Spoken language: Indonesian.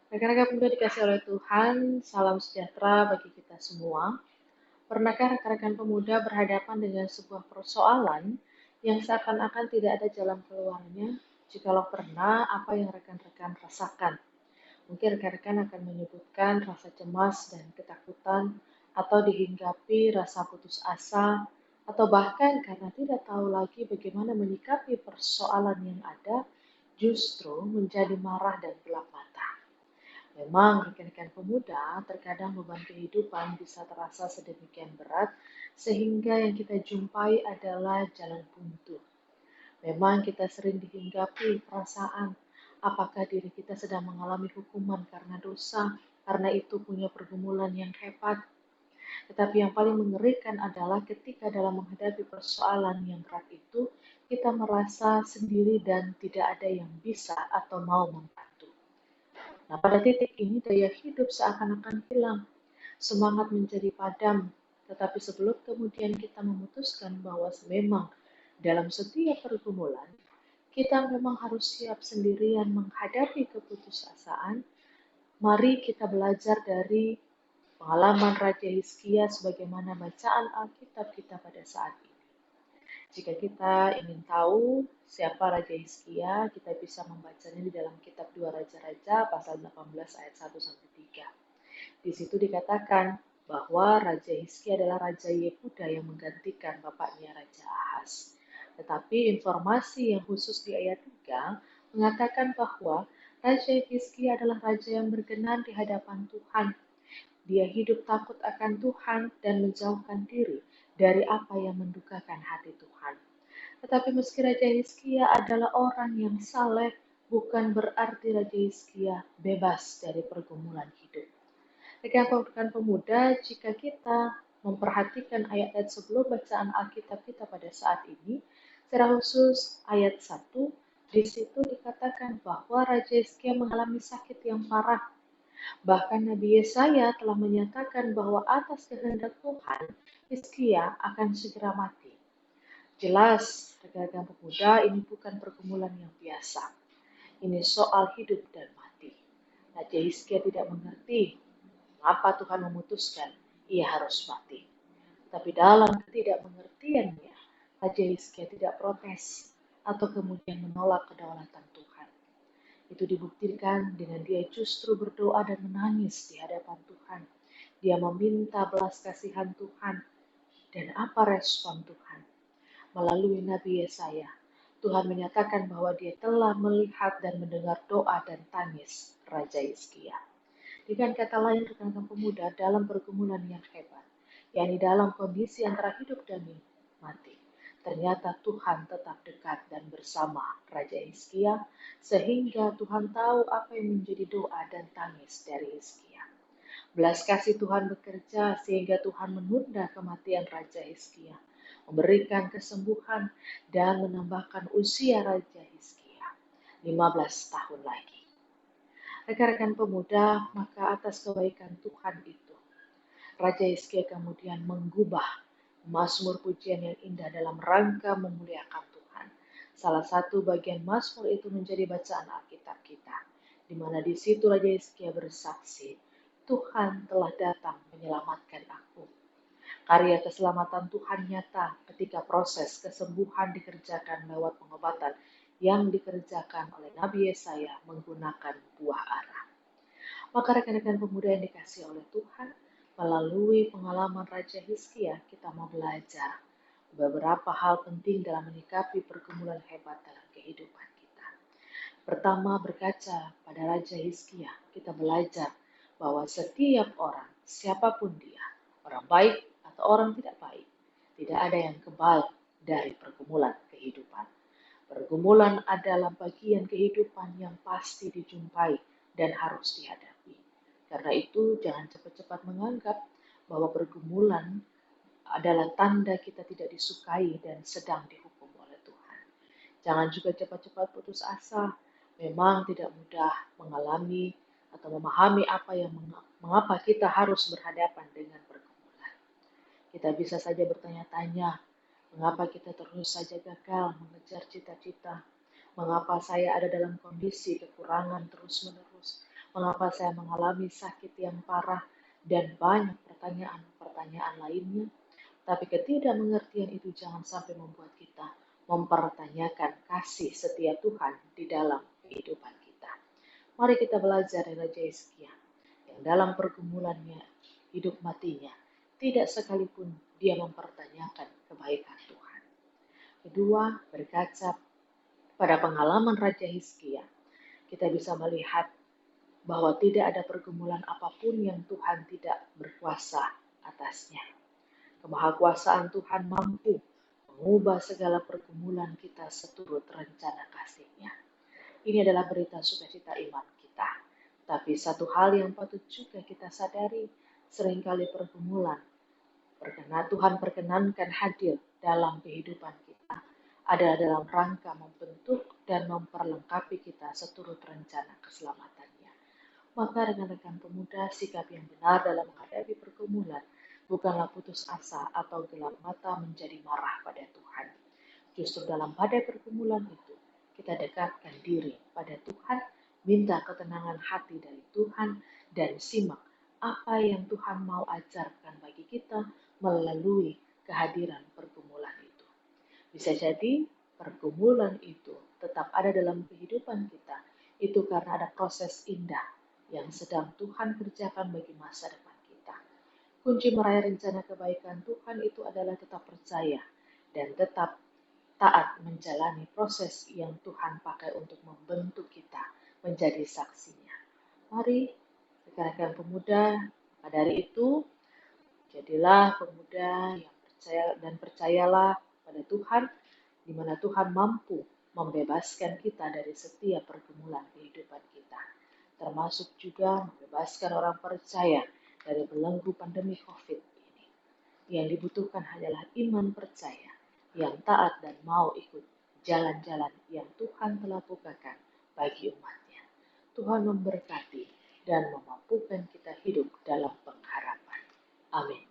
Rekan-rekan pemuda dikasih oleh Tuhan, salam sejahtera bagi kita semua. Pernahkah rekan-rekan pemuda berhadapan dengan sebuah persoalan yang seakan-akan tidak ada jalan keluarnya? Jikalau pernah, apa yang rekan-rekan rasakan? Mungkin rekan-rekan akan menyebutkan rasa cemas dan ketakutan, atau dihinggapi rasa putus asa, atau bahkan karena tidak tahu lagi bagaimana menyikapi persoalan yang ada, justru menjadi marah dan gelap mata. Memang rekan-rekan pemuda, terkadang beban kehidupan bisa terasa sedemikian berat sehingga yang kita jumpai adalah jalan buntu. Memang kita sering dihinggapi perasaan apakah diri kita sedang mengalami hukuman karena dosa, karena itu punya pergumulan yang hebat. Tetapi yang paling mengerikan adalah ketika dalam menghadapi persoalan yang berat itu, kita merasa sendiri dan tidak ada yang bisa atau mau membantu. Nah, pada titik ini daya hidup seakan-akan hilang, semangat menjadi padam, tetapi sebelum kemudian kita memutuskan bahwa memang dalam setiap pergumulan, kita memang harus siap sendirian menghadapi keputusasaan, mari kita belajar dari pengalaman Raja Hizkia sebagaimana bacaan Alkitab kita pada saat ini. Jika kita ingin tahu siapa Raja Hizkia, kita bisa membacanya di dalam kitab 2 Raja-Raja pasal 18 ayat 1 sampai 3. Di situ dikatakan bahwa Raja Hizkia adalah Raja Yehuda yang menggantikan bapaknya Raja Ahaz. Tetapi informasi yang khusus di ayat 3 mengatakan bahwa Raja Hizkia adalah raja yang berkenan di hadapan Tuhan. Dia hidup takut akan Tuhan dan menjauhkan diri dari apa yang mendukakan hati Tuhan. Tetapi meski Raja Hizkia adalah orang yang saleh, bukan berarti Raja Hizkia bebas dari pergumulan hidup. Rekan-rekan pemuda, jika kita memperhatikan ayat-ayat sebelum bacaan Alkitab kita pada saat ini, secara khusus ayat 1, di situ dikatakan bahwa Raja Hizkia mengalami sakit yang parah. Bahkan Nabi Yesaya telah menyatakan bahwa atas kehendak Tuhan, Hizkia akan segera mati. Jelas, rekan-rekan pemuda, ini bukan pergumulan yang biasa. Ini soal hidup dan mati. Raja Hizkia tidak mengerti mengapa Tuhan memutuskan ia harus mati. Tapi dalam ketidakmengertiannya, Raja Hizkia tidak protes atau kemudian menolak kedaulatan Tuhan. Itu dibuktikan dengan dia justru berdoa dan menangis di hadapan Tuhan. Dia meminta belas kasihan Tuhan. Dan apa respon Tuhan? Melalui Nabi Yesaya, Tuhan menyatakan bahwa dia telah melihat dan mendengar doa dan tangis Raja Hizkia. Dengan kata lain, rekan-rekan pemuda dalam pergumulan yang hebat, yakni dalam kondisi antara hidup dan mati, ternyata Tuhan tetap dekat dan bersama Raja Hizkia, sehingga Tuhan tahu apa yang menjadi doa dan tangis dari Hizkia. Belas kasih Tuhan bekerja sehingga Tuhan menunda kematian Raja Hizkia, memberikan kesembuhan dan menambahkan usia Raja Hizkia 15 tahun lagi. Rekan-rekan pemuda, maka atas kebaikan Tuhan itu, Raja Hizkia kemudian menggubah Mazmur pujian yang indah dalam rangka memuliakan Tuhan. Salah satu bagian Mazmur itu menjadi bacaan Alkitab kita, di mana di situ Raja Hizkia bersaksi, Tuhan telah datang menyelamatkan aku. Karya keselamatan Tuhan nyata ketika proses kesembuhan dikerjakan lewat pengobatan yang dikerjakan oleh Nabi Yesaya menggunakan buah ara. Maka rekan-rekan pemuda yang dikasih oleh Tuhan, melalui pengalaman Raja Hizkia, kita mau belajar beberapa hal penting dalam menyikapi pergumulan hebat dalam kehidupan kita. Pertama, berkaca pada Raja Hizkia, kita belajar bahwa setiap orang, siapapun dia, orang baik atau orang tidak baik, tidak ada yang kebal dari pergumulan kehidupan. Pergumulan adalah bagian kehidupan yang pasti dijumpai dan harus dihadapi. Karena itu, jangan cepat-cepat menganggap bahwa pergumulan adalah tanda kita tidak disukai dan sedang dihukum oleh Tuhan. Jangan juga cepat-cepat putus asa. Memang tidak mudah mengalami atau memahami apa yang mengapa kita harus berhadapan dengan pergumulan. Kita bisa saja bertanya-tanya, mengapa kita terus saja gagal mengejar cita-cita? Mengapa saya ada dalam kondisi kekurangan terus-menerus? Mengapa saya mengalami sakit yang parah dan banyak pertanyaan-pertanyaan lainnya? Tapi ketidakmengertian itu jangan sampai membuat kita mempertanyakan kasih setia Tuhan di dalam kehidupan kita. Mari kita belajar dari Raja Hizkia yang dalam pergumulannya hidup matinya tidak sekalipun dia mempertanyakan kebaikan Tuhan. Kedua, berkaca pada pengalaman Raja Hizkia, kita bisa melihat bahwa tidak ada pergumulan apapun yang Tuhan tidak berkuasa atasnya. Kemahakuasaan Tuhan mampu mengubah segala pergumulan kita seturut rencana kasih-Nya. Ini adalah berita sukacita iman kita. Tapi satu hal yang patut juga kita sadari, seringkali pergumulan Tuhan perkenankan hadir dalam kehidupan kita adalah dalam rangka membentuk dan memperlengkapi kita seturut rencana keselamatannya. Maka rekan-rekan pemuda, sikap yang benar dalam menghadapi pergumulan bukanlah putus asa atau gelap mata menjadi marah pada Tuhan. Justru dalam badai pergumulan itu, kita dekatkan diri pada Tuhan, minta ketenangan hati dari Tuhan, dan simak apa yang Tuhan mau ajarkan bagi kita melalui kehadiran pergumulan itu. Bisa jadi pergumulan itu tetap ada dalam kehidupan kita, itu karena ada proses indah yang sedang Tuhan kerjakan bagi masa depan kita. Kunci meraih rencana kebaikan Tuhan itu adalah tetap percaya dan tetap taat menjalani proses yang Tuhan pakai untuk membentuk kita menjadi saksinya. Mari rekan-rekan pemuda, maka dari itu jadilah pemuda yang percaya dan percayalah pada Tuhan, di mana Tuhan mampu membebaskan kita dari setiap pergumulan kehidupan kita, termasuk juga membebaskan orang percaya dari belenggu pandemi COVID ini. Yang dibutuhkan hanyalah iman percaya yang taat dan mau ikut jalan-jalan yang Tuhan telah bukakan bagi umatnya. Tuhan memberkati dan memampukan kita hidup dalam pengharapan. Amin.